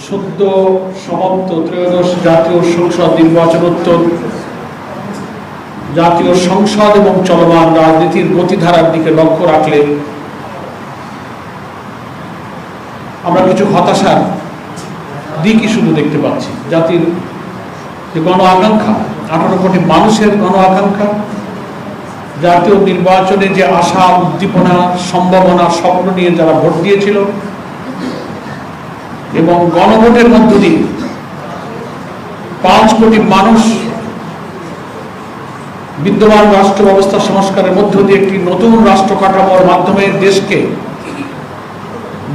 সদ্য সমাপ্ত ত্রয়োদশ জাতীয় সংসদ নির্বাচনোত্তর জাতীয় সংসদ এবং চলমান রাজনীতির গতিধারার দিকে লক্ষ্য রাখলে আমরা কিছু হতাশার দিকই শুধু দেখতে পাচ্ছি। জাতির যে গণ আকাঙ্ক্ষা, 18 কোটি মানুষের গণ আকাঙ্ক্ষা, জাতীয় নির্বাচনে যে আশা, উদ্দীপনা, সম্ভাবনা, স্বপ্ন নিয়ে যারা ভোট দিয়েছিল এবং গণভোটের মধ্য দিয়ে 5 কোটি মানুষ বিদ্যমান রাষ্ট্র ব্যবস্থা সংস্কারের মধ্য দিয়ে একটি নতুন রাষ্ট্র কাঠামোর মাধ্যমে দেশকে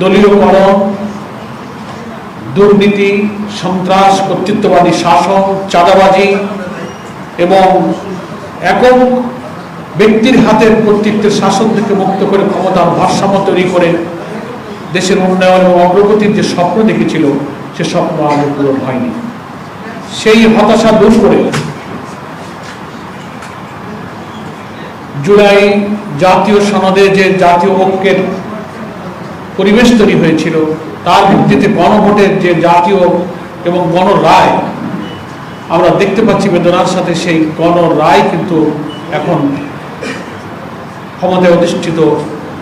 দলীয়করণ, দুর্নীতি, সন্ত্রাস, কর্তৃত্ববাদী শাসন, চাঁদাবাজি এবং একক ব্যক্তির হাতের কর্তৃত্বের শাসন থেকে মুক্ত করে ক্ষমতার ভারসাম্য তৈরি করে দেশের উন্নয়ন এবং অগ্রগতির যে স্বপ্ন দেখেছিল সে স্বপ্ন আগে পূরণ হয়নি। সেই হতাশা দূর করে জুলাই জাতীয় সনদে যে জাতীয় ঐক্যের পরিবেশ তৈরি হয়েছিল, তার ভিত্তিতে গণভোটের যে জাতীয় এবং গণরায় আমরা দেখতে পাচ্ছি বেদনার সাথে, সেই গণরায় কিন্তু এখন ক্ষমতায় অধিষ্ঠিত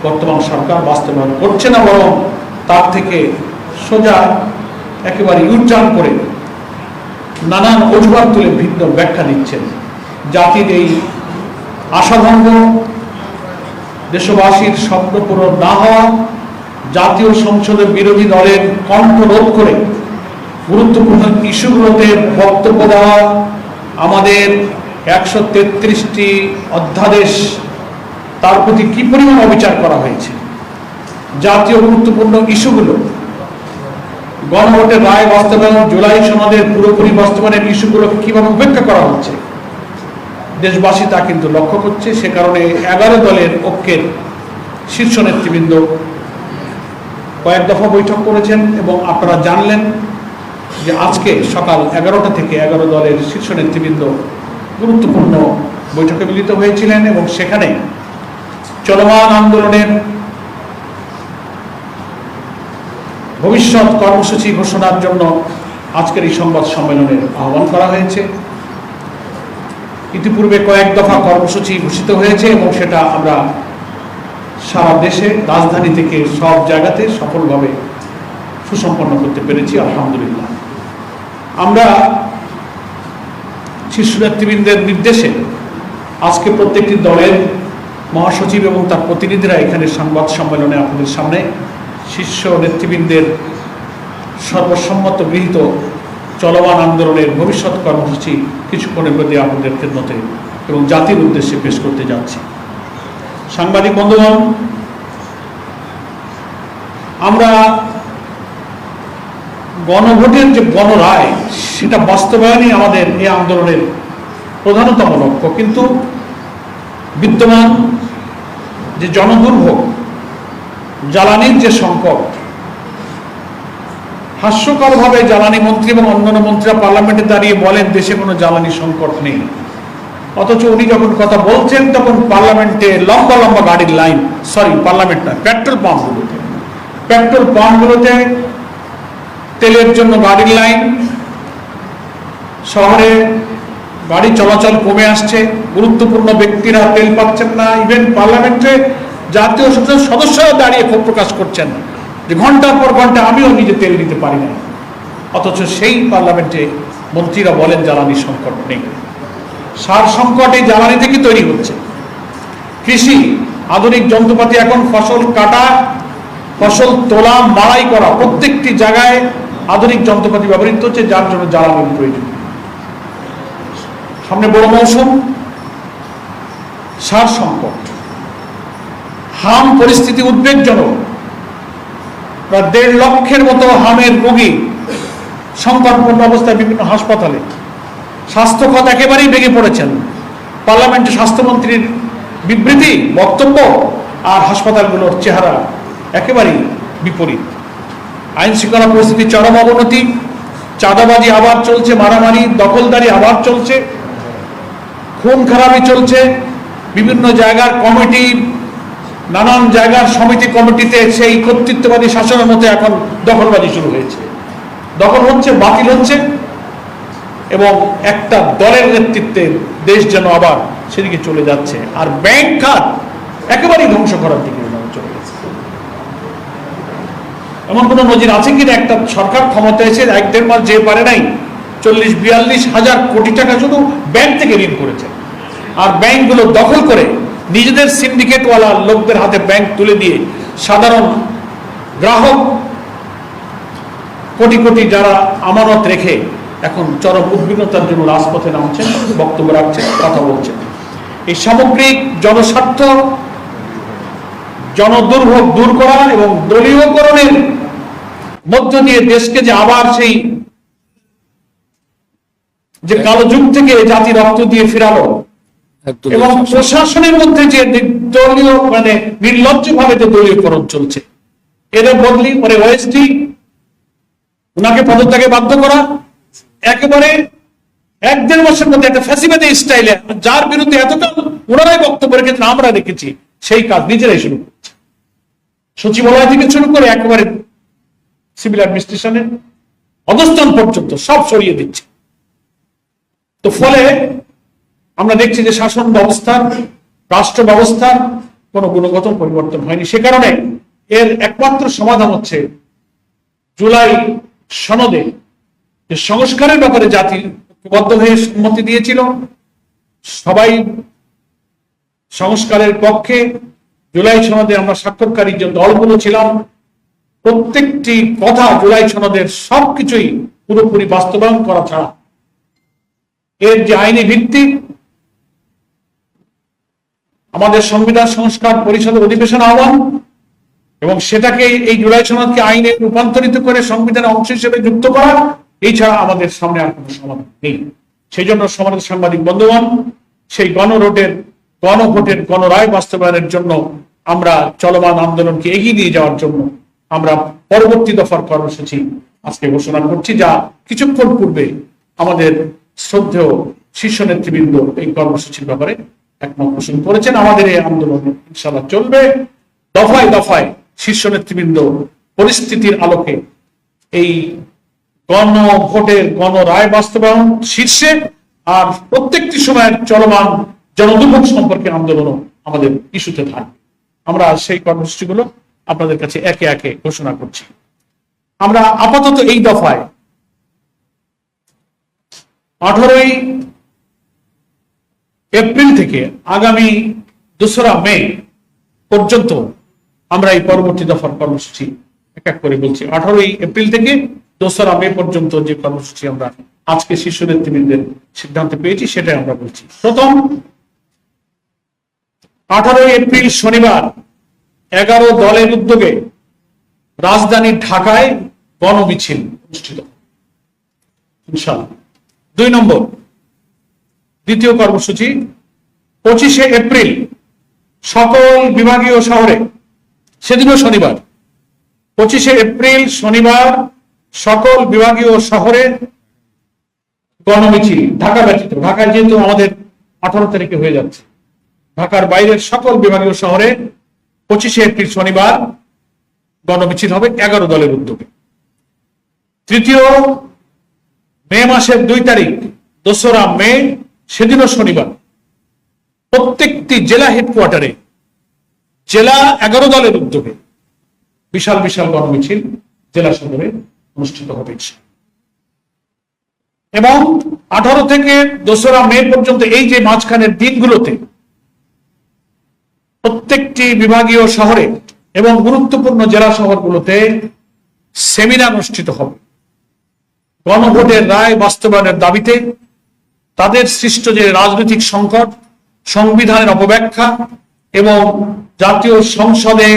বর্তমান সরকার বাস্তবায়ন করছে না, বরং তার থেকে সোজা একেবারে ইউটার্ন করে নানান অজুহাত তুলে ভিন্ন ব্যাখ্যা দিচ্ছেন। জাতির এই আশাভঙ্গ, দেশবাসীর স্বপ্ন পূরণ না হওয়া, জাতীয় সংসদের বিরোধী দলের কণ্ঠ রোধ করে গুরুত্বপূর্ণ ইস্যুগুলোতে বক্তব্য দেওয়া, আমাদের 133টি অধ্যাদেশ তার প্রতি কি পরিমাণ অবিচার করা হয়েছে, জাতীয় গুরুত্বপূর্ণ ইস্যুগুলো, গণভোটের রায় বাস্তবায়ন, জুলাই সনদের পুরোপুরি বাস্তবায়নের ইস্যুগুলোকে কিভাবে উপেক্ষা করা হচ্ছে, দেশবাসী তা কিন্তু লক্ষ্য করছে। সে কারণে 11 দলের ঐক্যের শীর্ষ নেতৃবৃন্দ কয়েক দফা বৈঠক করেছেন এবং আপনারা জানলেন যে আজকে সকাল 11টা থেকে 11 দলের শীর্ষ নেতৃবৃন্দ গুরুত্বপূর্ণ বৈঠকে মিলিত হয়েছিলেন এবং সেখানে চলমান আন্দোলনের ভবিষ্যৎ কর্মসূচি ঘোষণার জন্য আজকের এই সংবাদ সম্মেলনের আহ্বান করা হয়েছে। ইতিপূর্বে কয়েক দফা কর্মসূচি ঘোষিত হয়েছে এবং সেটা আমরা সারা দেশে, রাজধানী থেকে সব জায়গাতে সফলভাবে সুসম্পন্ন করতে পেরেছি, আলহামদুলিল্লাহ। আমরা শীর্ষ নেতৃবৃন্দের নির্দেশে আজকে প্রত্যেকটি দলের মহাসচিব এবং তার প্রতিনিধিরা এখানে সংবাদ সম্মেলনে আপনাদের সামনে শীর্ষ নেতৃবৃন্দের সর্বসম্মত গৃহীত চলমান আন্দোলনের ভবিষ্যৎ কর্মসূচি কিছুক্ষণের মধ্যে আপনাদের খেদমতে এবং জাতির উদ্দেশ্যে পেশ করতে যাচ্ছি। সাংবাদিক বন্ধুগণ, আমরা গণভোটের যে গণরায়, সেটা বাস্তবায়নই আমাদের এই আন্দোলনের প্রধানতম লক্ষ্য। কিন্তু বিদ্যমান যে জনদুর্ভোগ, জ্বালানির যে সংকট, হাস্যকরভাবে জ্বালানি মন্ত্রী এবং অন্যান্য মন্ত্রীরা পার্লামেন্টে দাঁড়িয়ে বলেন দেশে কোনো জ্বালানি সংকট নেই, অথচ উনি যখন কথা বলছেন তখন পার্লামেন্টে লম্বা লম্বা গাড়ির লাইন, পার্লামেন্ট না, পেট্রোল পাম্পগুলোতে তেলের জন্য গাড়ির লাইন, শহরে গাড়ি চলাচল কমে আসছে, গুরুত্বপূর্ণ ব্যক্তিরা তেল পাচ্ছেন না। ইভেন পার্লামেন্টে জাতীয় সংসদের সদস্যরা দাঁড়িয়ে ক্ষোভ প্রকাশ করছেন যে ঘন্টার পর ঘন্টা আমিও নিজে তেল নিতে পারি না, অথচ সেই পার্লামেন্টে মন্ত্রীরা বলেন জ্বালানি সংকট নেই। সার সংকট এই জ্বালানি থেকে তৈরি হচ্ছে। কৃষি, আধুনিক যন্ত্রপাতি, এখন ফসল কাটা, ফসল তোলা, মাড়াই করা, প্রত্যেকটি জায়গায় আধুনিক যন্ত্রপাতি ব্যবহৃত হচ্ছে, যার জন্য জ্বালানির প্রয়োজন। সামনে বড় মৌসুম, সার সংকট, হাম পরিস্থিতি উদ্বেগজনক। প্রায় 1.5 লক্ষের মতো হামের রোগী সংকটপূর্ণ অবস্থায় বিভিন্ন হাসপাতালে। স্বাস্থ্য খাত একেবারেই ভেঙে পড়েছেন। পার্লামেন্টে স্বাস্থ্যমন্ত্রীর বিবৃতি, বক্তব্য আর হাসপাতালগুলোর চেহারা একেবারেই বিপরীত। আইন শৃঙ্খলা পরিস্থিতি চরম অবনতি, চাঁদাবাজি আবার চলছে, মারামারি, দখলদারি আবার চলছে, খুন খারাপি চলছে। বিভিন্ন জায়গার কমিটি, নানান জায়গার সমিতি কমিটিতে সেই কর্তৃত্ববাদী শাসনের মতো এখন দখলবাজি শুরু হয়েছে। দখল হচ্ছে, বাতিল হচ্ছে, এবং একটা দলের নেতৃত্বে দেশ যেন আবার সেদিকে চলে যাচ্ছে। আর ব্যাংক খাত একেবারেই ধ্বংস করার দিকে চলে গেছে। এমন কোন নজির আছে কিনা একটা সরকার ক্ষমতা এসে 1-1.5 মাস যে পারে নাই 40-42 হাজার কোটি টাকা শুধু ব্যাংক থেকে ঋণ করেছে, আর ব্যাংকগুলো দখল করে নিজেদের সিন্ডিকেটওয়ালা লোকদের হাতে ব্যাংক তুলে দিয়ে সাধারণ গ্রাহক কোটি কোটি যারা আমানত রেখে এখন চরম উদ্বিগ্নতার জন্য রাজপথে নামছেন, বক্তব্য রাখছেন, কথা বলছেন। এই সামগ্রিক জনস্বার্থ, জনদুর্ভোগ দূর করা এবং দলীয়করণের মধ্য দিয়ে দেশকে যে আবার সেই যে কালো যুগ থেকে জাতি রক্ত দিয়ে ফিরালো, এবং প্রশাসনের মধ্যে যে দলীয় মানে নির্লজ্জ ভাবে যে দলীয়করণ চলছে, এদের বদলি পরে ওএসডি ওনাকে পদত্যাগে বাধ্য করা, একেবারে 1-1.5 মাসের মধ্যে একটা ফ্যাসিবাদী স্টাইলে যার বিরুদ্ধে এতটা ওনারাই বক্তব্য রেখেছেন, আমরা রেখেছি, সেই কাজ নিজেরাই শুরু করছে। সচিবালয় থেকে শুরু করে একেবারে সিভিল অ্যাডমিনিস্ট্রেশনের অধস্তন পর্যন্ত সব সরিয়ে দিচ্ছে। তো ফলে আমরা দেখছি যে শাসন ব্যবস্থার, রাষ্ট্র ব্যবস্থার কোনো গুণগত পরিবর্তন হয়নি। সে কারণে এর একমাত্র সমাধান হচ্ছে জুলাই সনদে যে সংস্কারের ব্যাপারে জাতি ঐক্যবদ্ধ হয়ে সম্মতি দিয়েছিল, সবাই সংস্কারের পক্ষে। জুলাই সনদে আমরা স্বাক্ষরকারী যে দলগুলো ছিলাম, প্রত্যেকটি কথা জুলাই সনদের সবকিছুই পুরোপুরি বাস্তবায়ন করা ছাড়া এর যে আইনি ভিত্তি, আমাদের সংবিধান সংস্কার পরিষদের অধিবেশন আহ্বান, এবং সেটাকে এই জুলাই সনদকে আইনে রূপান্তরিত করে সংবিধানের অংশ হিসেবে যুক্ত করা, এই ছাড়া আমাদের সামনে আর কোনো সমাধান নেই। সেই জন্য সমাজের সাংবাদিক বন্ধুগণ, সেই গণভোটের গণরায় বাস্তবায়নের জন্য আমরা চলমান আন্দোলনকে এগিয়ে নিয়ে যাওয়ার জন্য আমরা পরবর্তী দফার কর্মসূচি আজকে ঘোষণা করছি, যা কিছুক্ষণ পূর্বে আমাদের শ্রদ্ধেয় শীর্ষ নেতৃবৃন্দ এই কর্মসূচির ব্যাপারে একমত পোষণ করেছেন। আমাদের এই আন্দোলন ইনশাআল্লাহ চলবে দফায় দফায়। শীর্ষ নেতৃবৃন্দ পরিস্থিতির আলোকে এই গণভোটের গণরায় বাস্তবায়ন শীর্ষে, আর প্রত্যেকটি সময়ের চলমান জনদুর্ভোগ সম্পর্কে আন্দোলনও আমাদের ইস্যুতে থাকবে। আমরা সেই কর্মসূচিগুলো আপনাদের কাছে একে একে ঘোষণা করছি। আমরা আপাতত এই দফায় 18ই এপ্রিল থেকে আগামী 2রা মে পর্যন্ত আমরা এই পরবর্তী দফার কর্মসূচি এক এক করে বলছি। 18ই এপ্রিল থেকে 2রা মে পর্যন্ত যে কর্মসূচি আমরা আজকে শীর্ষ নেতৃবৃন্দের সিদ্ধান্ত পেয়েছি সেটাই আমরা বলছি। প্রথম, 18ই এপ্রিল শনিবার 11 দলের উদ্যোগে রাজধানী ঢাকায় গণমিছিল অনুষ্ঠিত ইনশাআল্লাহ। 2 নম্বর, দ্বিতীয় কর্মসূচি 25শে এপ্রিল সকল বিভাগীয় শহরে, সেদিনও শনিবার, 25শে এপ্রিল শনিবার সকল বিভাগীয় শহরে গণমিছিল, ঢাকা ব্যতীত। ঢাকায় যেহেতু আমাদের 18 তারিখে হয়ে যাচ্ছে, ঢাকার বাইরের সকল বিভাগীয় শহরে 25শে এপ্রিল শনিবার গণমিছিল হবে 11 দলের উদ্যোগে। তৃতীয়, মে মাসের 2 তারিখ 2রা মে, সেদিনও শনিবার, প্রত্যেকটি জেলা হেডকোয়ার্টারে জেলা 11 দলের উদ্যোগে বিশাল বিশাল গণমিছিল জেলা সদরে অনুষ্ঠিত হবে। এবং 18 থেকে 2রা মে পর্যন্ত এই যে মাঝখানের দিনগুলোতে প্রত্যেকটি বিভাগীয় শহরে এবং গুরুত্বপূর্ণ জেলা শহরগুলোতে সেমিনার অনুষ্ঠিত হবে গণভোটের রায় বাস্তবায়নের দাবিতে। তাদের সৃষ্ট যে রাজনৈতিক সংকট, সংবিধানের অপব্যাখ্যা এবং জাতীয় সংসদে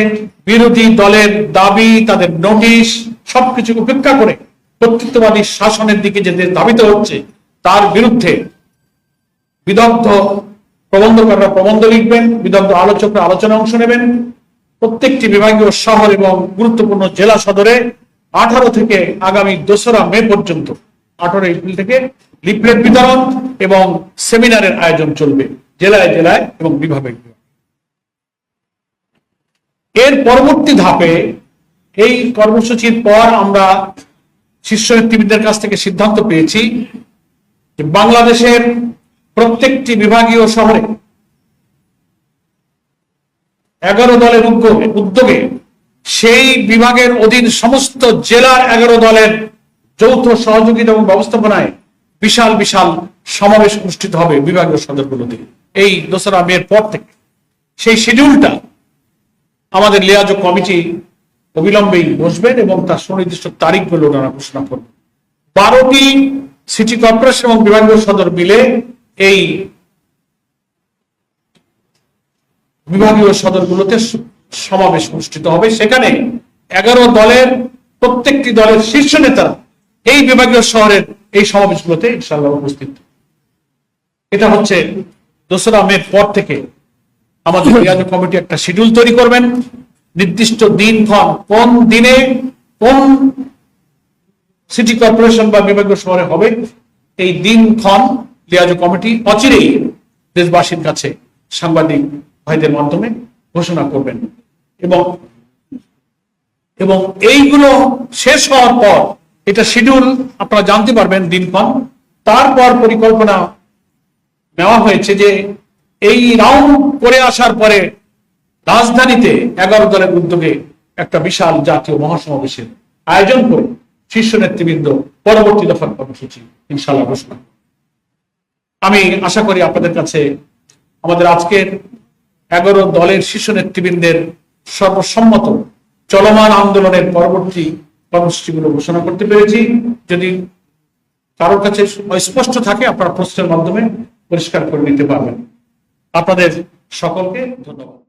বিরোধী দলের দাবি, তাদের নোটিশ, সবকিছু উপেক্ষা করে কর্তৃত্ববাদী শাসনের দিকে যে ধাবিত হচ্ছে তার বিরুদ্ধে বিদগ্ধ প্রবন্ধকাররা প্রবন্ধ লিখবেন, বিদগ্ধ আলোচকরা আলোচনা অংশ নেবেন। প্রত্যেকটি বিভাগীয় শহর এবং গুরুত্বপূর্ণ জেলা সদরে 18 থেকে আগামী 2রা মে পর্যন্ত, 18 এপ্রিল থেকে লিফলেট বিতরণ এবং সেমিনারের আয়োজন চলবে জেলায় জেলায় এবং বিভাগে। এর পরবর্তী ধাপে এই কর্মসূচির পর আমরা শীর্ষ নেতৃবৃন্দের কাছ থেকে সিদ্ধান্ত পেয়েছি যে বাংলাদেশের প্রত্যেকটি বিভাগীয় শহরে 11 দলের উদ্যোগে সেই বিভাগের অধীন সমস্ত জেলার 11 দলের যৌথ সহযোগিতা এবং ব্যবস্থাপনায় বিশাল বিশাল সমাবেশ অনুষ্ঠিত হবে বিভাগীয় সদরগুলোতে এই 2রা মের পর থেকে। সেই শিডিউলটা আমাদের লিয়াজো কমিটি অবিলম্বেই বসবেন এবং তার সুনির্দিষ্ট তারিখগুলো ওনারা ঘোষণা করবেন। 12টি সিটি কর্পোরেশন এবং বিভাগীয় সদর মিলে এই বিভাগীয় সদরগুলোতে সমাবেশ অনুষ্ঠিত হবে। সেখানে 11 দলের প্রত্যেকটি দলের শীর্ষ নেতারা এই বিভাগীয় শহরের এই সমাবেশগুলোতে ইনশাআল্লাহ উপস্থিত। এটা হচ্ছে 2রা মের পর থেকে আমাদের লিয়াজো কমিটি একটা শিডিউল তৈরি করবেন, নির্দিষ্ট দিনক্ষণ কোন দিনে কোন সিটি কর্পোরেশন বা বিভাগীয় শহরে হবে এই দিনক্ষণ লিয়াজো কমিটি অচিরেই দেশবাসীর কাছে সাংবাদিক ভাইদের মাধ্যমে ঘোষণা করবেন এবং এইগুলো শেষ হওয়ার পর এটা শিডিউল আপনারা জানতে পারবেন দিনক্ষণ। তারপর পরিকল্পনা নেওয়া হয়েছে যে এই রাউন্ড করে আসার পরে রাজধানীতে 11 দলের উদ্যোগে একটা বিশাল জাতীয় মহাসমাবেশের আয়োজন করে শীর্ষ নেতৃবৃন্দ পরবর্তী দফার কর্মসূচি ইনশাআল্লাহ ঘোষণা। আমি আশা করি আপনাদের কাছে আমাদের আজকের 11 দলের শীর্ষ নেতৃবৃন্দের সর্বসম্মত চলমান আন্দোলনের পরবর্তী কর্মসূচিগুলো ঘোষণা করতে পেরেছি। যদি কারোর কাছে স্পষ্ট থাকে আপনারা প্রশ্নের মাধ্যমে পরিষ্কার করে নিতে পারবেন। আপনাদের সকলকে ধন্যবাদ।